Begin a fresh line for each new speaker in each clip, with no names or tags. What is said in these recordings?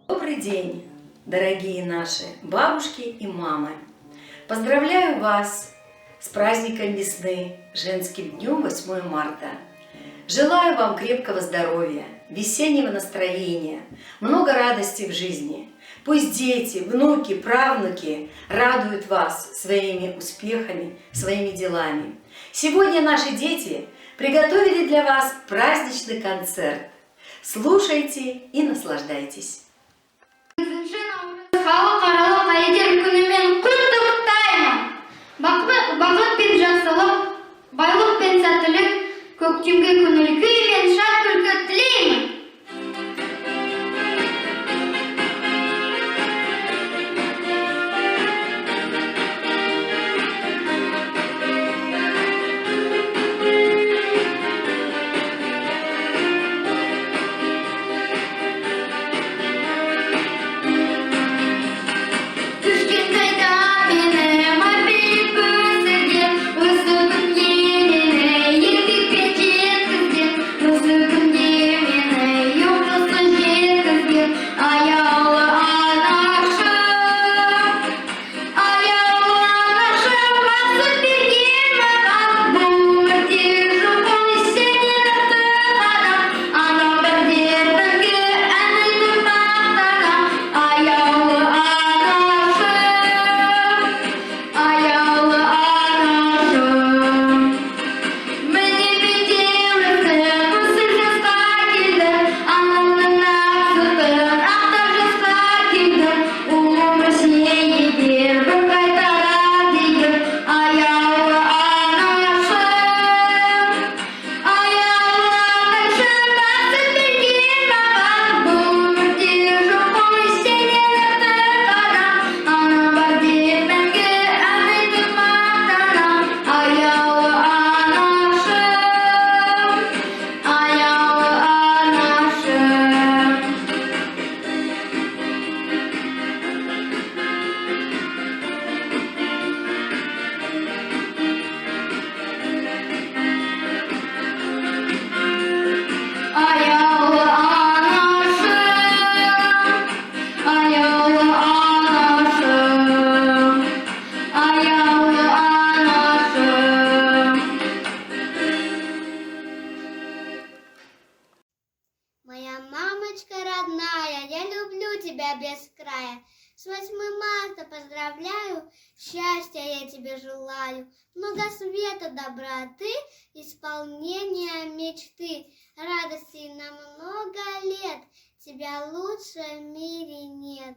Добрый день, дорогие наши бабушки и мамы! Поздравляю вас с праздником весны, женским днем 8 марта. Желаю вам крепкого здоровья, весеннего настроения, много радости в жизни. Пусть дети, внуки, правнуки радуют вас своими успехами, своими делами. Сегодня наши дети приготовили для вас праздничный концерт. Слушайте и наслаждайтесь.
Халықаралық әйелдер күнімен құттықтаймын. Бақыт пен жақсылық, байлық пен сәттілік, көктемге көңіл күй мен шат күлкі тілеймін.
Моя мамочка родная, я люблю тебя без края. С 8 марта поздравляю, счастья я тебе желаю. Много света, доброты, исполнения мечты. Радости на много лет, тебя лучше в мире нет.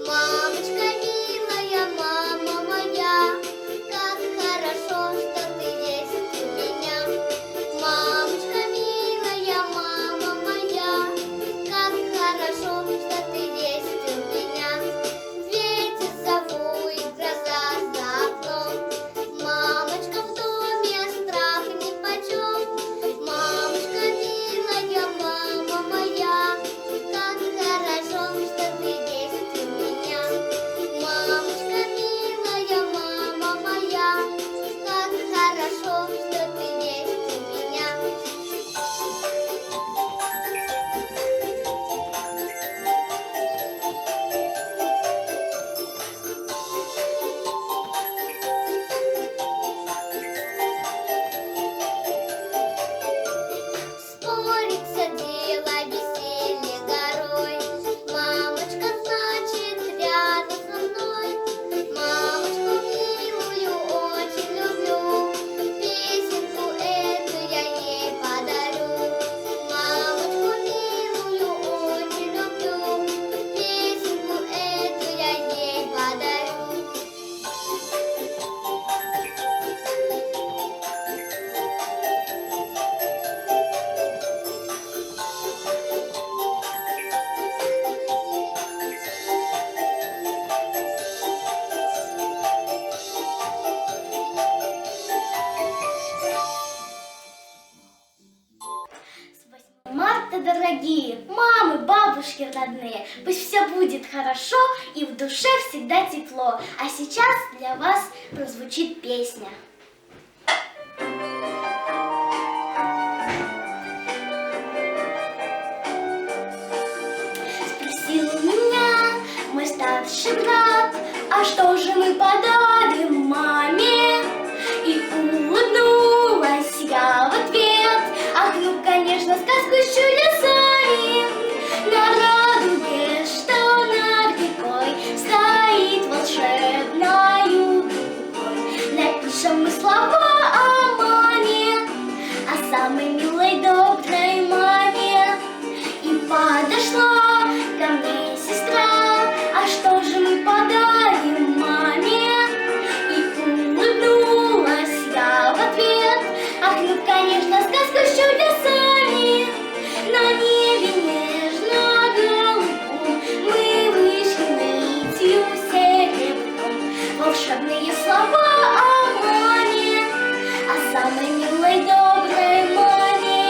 Мамочка милая, мама моя, как
Ребята дорогие, мамы, бабушки родные, пусть все будет хорошо и в душе всегда тепло. А сейчас для вас прозвучит песня. Спросил у меня мой старший брат, а что же мы подарим маме? И улыбнулась я в ответ, ах, ну, конечно, сказку с чудесами. На радуге, что над рекой, стоит волшебною душой. Напишем мы слова о маме, о самой милой доброй маме. И подошла ко мне сестра, а что же мы подарим маме? И улыбнулась я в ответ, ах, ну, конечно, сказку с чудесами. На небе нежно-голубом мы вышли нитью серебром. Волшебные слова о маме, о самой милой доброй маме.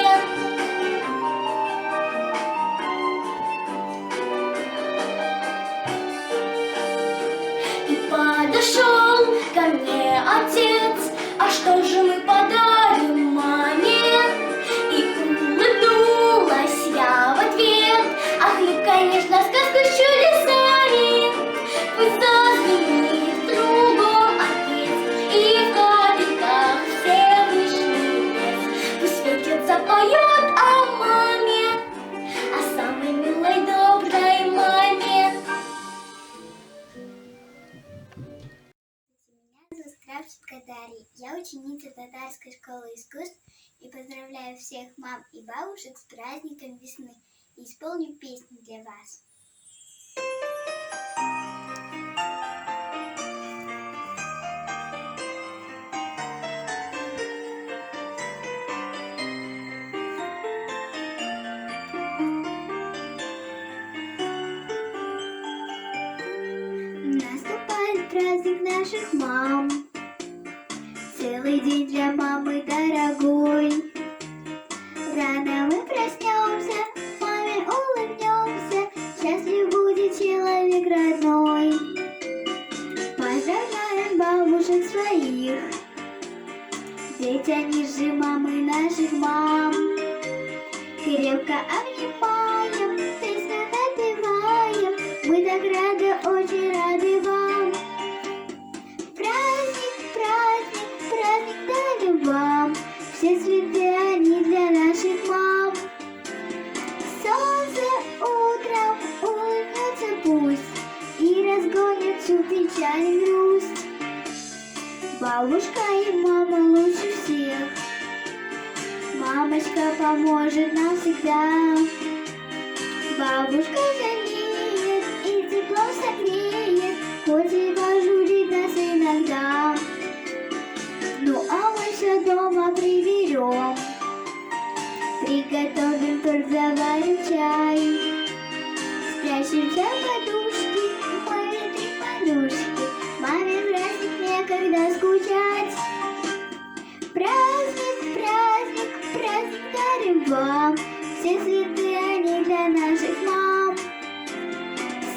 И подошел ко мне отец, а что же мы подарим маме? И улыбнулась я в ответ, ах, ну, конечно, сказку с чудесами. Пусть зазвенит трубом отец, и в капельках Всевышний пес. Пусть ветер запоет о маме, о самой милой доброй маме.
Меня зовут Кравченко Дарья. Я ученица татарской школы искусств и поздравляю всех мам и бабушек с праздником весны и исполню песню для вас. Наступает праздник наших мам, целый день для мамы дорогой. Рано мы проснемся, маме улыбнемся, счастлив будет человек родной. Поздравляем бабушек своих, ведь они же мамы наших мам. Крепко обнимаем, песню напеваем, мы так рады, очень рады вам. Праздник, праздник, праздник дарим вам, все цветы они для наших мам. Солнце утром улыбнется пусть и разгонит всю печаль и грусть. Бабушка и мама лучше всех, мамочка поможет нам всегда. Бабушка заменит и теплом согреет, хоть и пожурит нас иногда. Ну а мы все дома приберем, приготовим торт, заварим чай. Спрячемся в подушки, мы ветрим подушки, маме праздник некогда скучать. Праздник, праздник, праздник дарим вам, все цветы они для наших мам.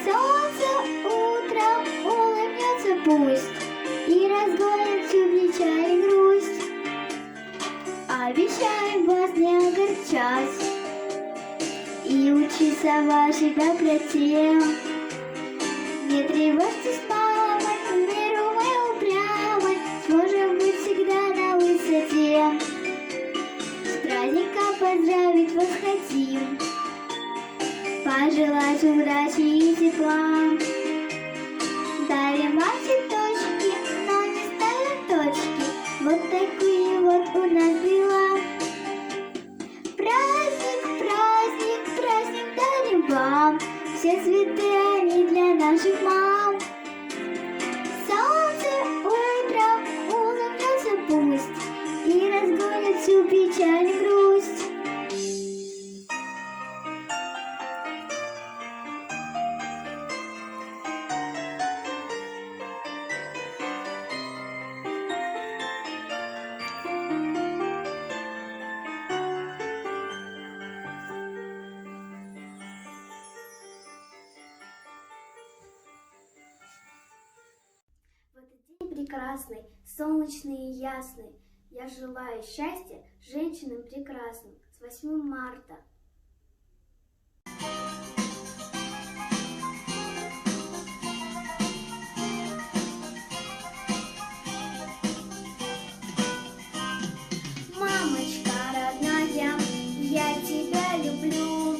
Солнце утром улыбнется пусть и разгонит всю печаль и грусть. Обещаем вас не огорчать и учиться вашей доброте. Не тревожьтесь, мамой, в миру мы упрямой, сможем быть всегда на высоте. С праздником поздравить вас хотим, пожелать удачи и тепла. Дарим вам цветочки, но не ставим точки, вот такие вот у нас дела. Праздник, праздник, праздник дарим вам, все цветы они для наших мам. Солнце утром улыбнется пусть и разгонит всю печаль и грусть.
прекрасный, солнечный и ясный. Я желаю счастья женщинам прекрасным. С 8 марта! Мамочка родная, я тебя люблю.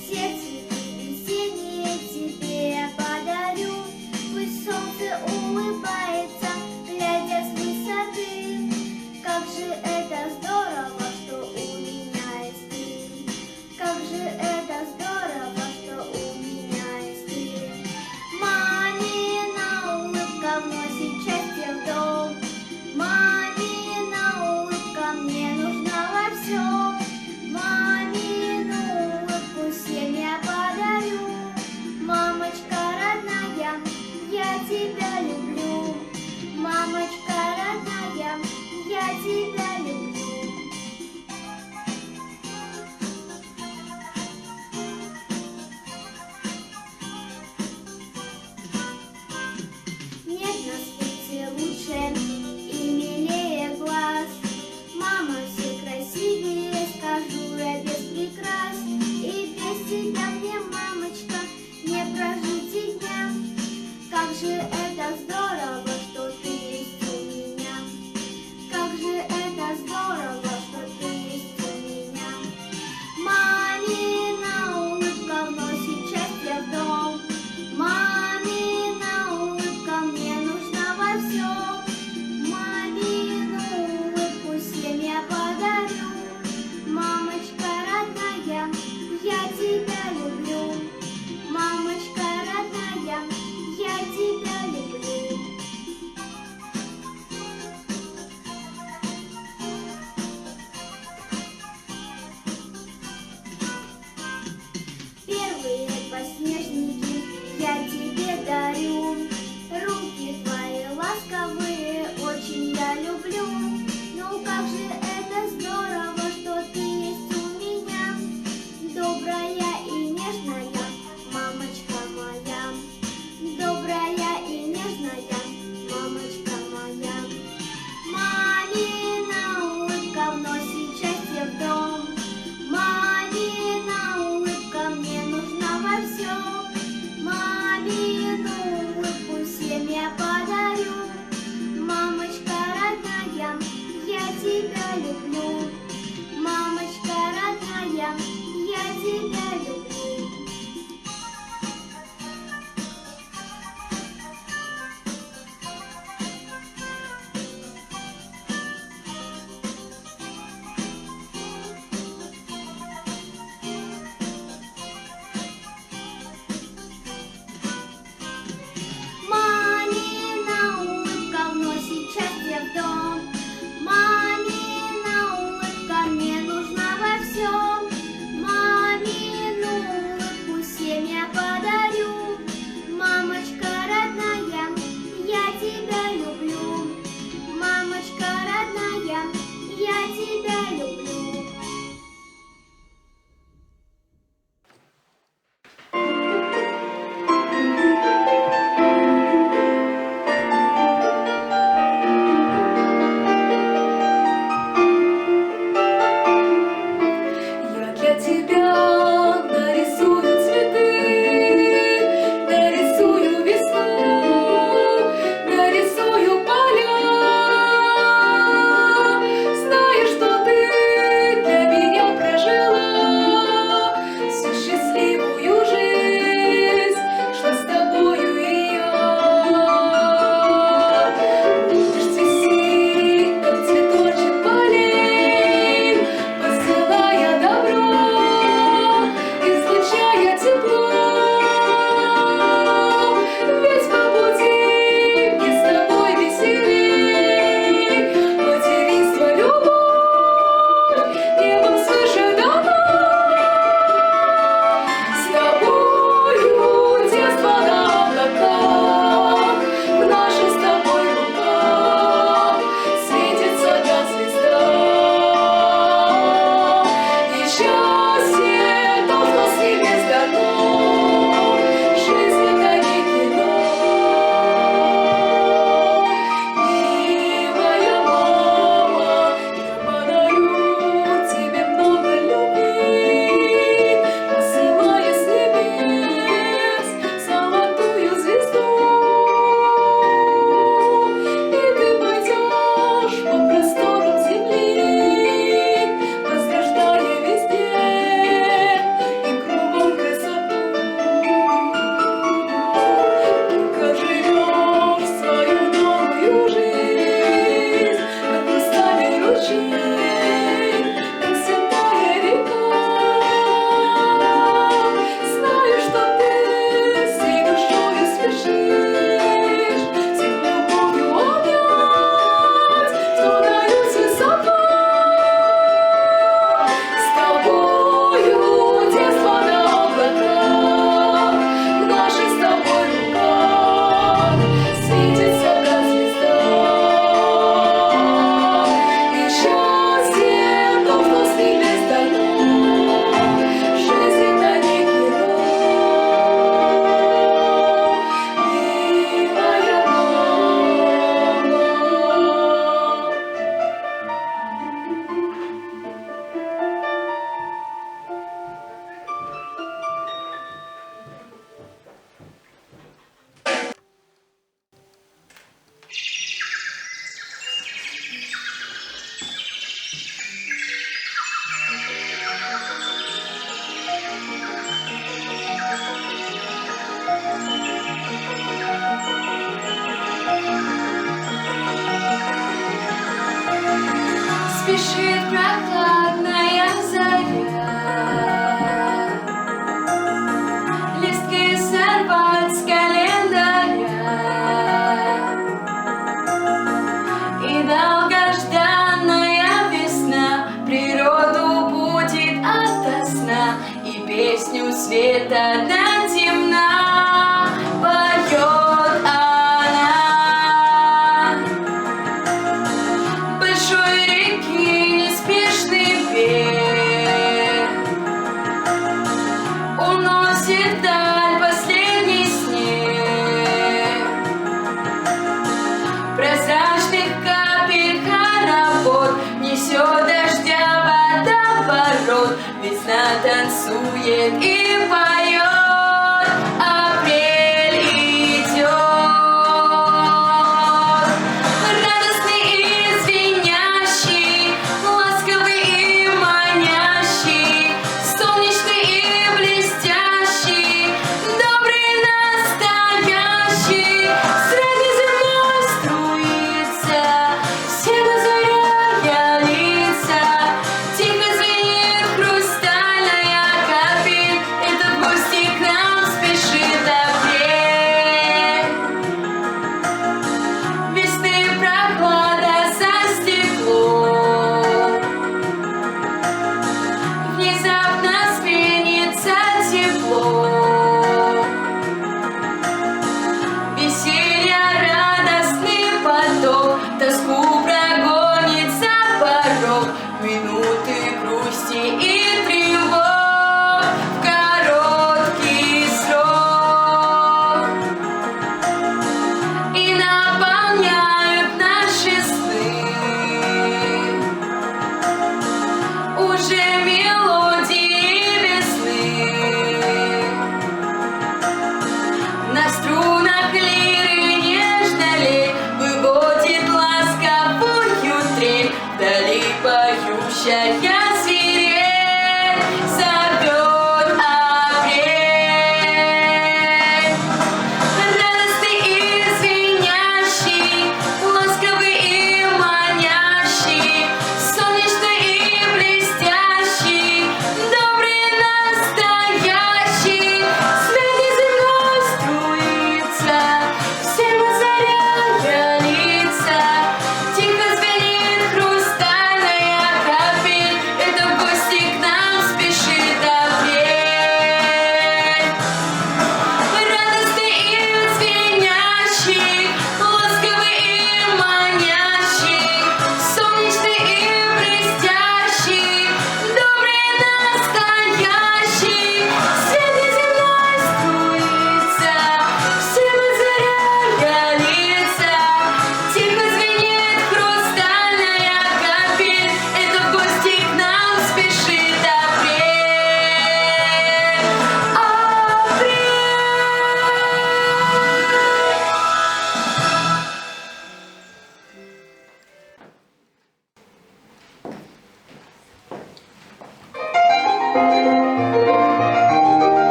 Все цветы весенние тебе подарю. Пусть солнце улыбается, глядя с высоты. Как же это здорово, что у меня есть ты. Как же это здорово, что у меня есть ты. Мамина улыбка вносит счастье в дом. Мамина улыбка мне нужна во всем. Мамину улыбку всем я подарю. Мамочка родная, я тебя люблю. Мамочка родная, я тебя люблю. Нет на свете лучше и милее глаз. Мама, все красивее, скажу я без прикрас. И без тебя мне, мамочка, не прожить и дня. Как же это здорово, что ты есть у меня. Как же это здорово, что ты есть у меня. Мамина улыбка вносит счастье в дом. Мамина улыбка мне нужна во всем. Мамину улыбку всем я подарю. Мамочка родная, я тебя люблю. Мамочка родная, я тебя люблю. Первые подснежники я тебе дарю. Руки твои ласковые очень я люблю. Ну как же это здорово, что ты есть у меня. Добрая и нежная мамочка моя. Добрая и нежная мамочка моя. Мамина улыбка вносит счастье в дом. Мамина улыбка мне нужна во всем. Мамину улыбку всем я подарю. Мамочка родная, я тебя люблю. Мамочка родная, я тебя люблю. Мамина улыбка вносит счастье в дом. Мамина улыбка
Спешит прохладная заря, листки сорвать с календаря, и долгожданная весна природу будет ото сна, и песню света до темна поет она. Большой реки неспешный бег уносит вдаль последний снег, прозрачных капель хоровод несет дождя водоворот, весна танцует и поет, апрель идет. Радостный и звенящий, ласковый и манящий, солнечный и блестящий, добрый настоящий, средней землей струится, всем озаряя лица, тихо звенит хрустальная капель, это в гости к нам спешит апрель. Весны прохлада за стеклом, внезапно сменится тепло, веселье радостный поток, тоску прогонит за порог, минуты грусти и тревог в короткий срок, и наполняют наши сны уже мелодии весны. На струнах лиры нежно лей выводит ласковую трель, вдали поющая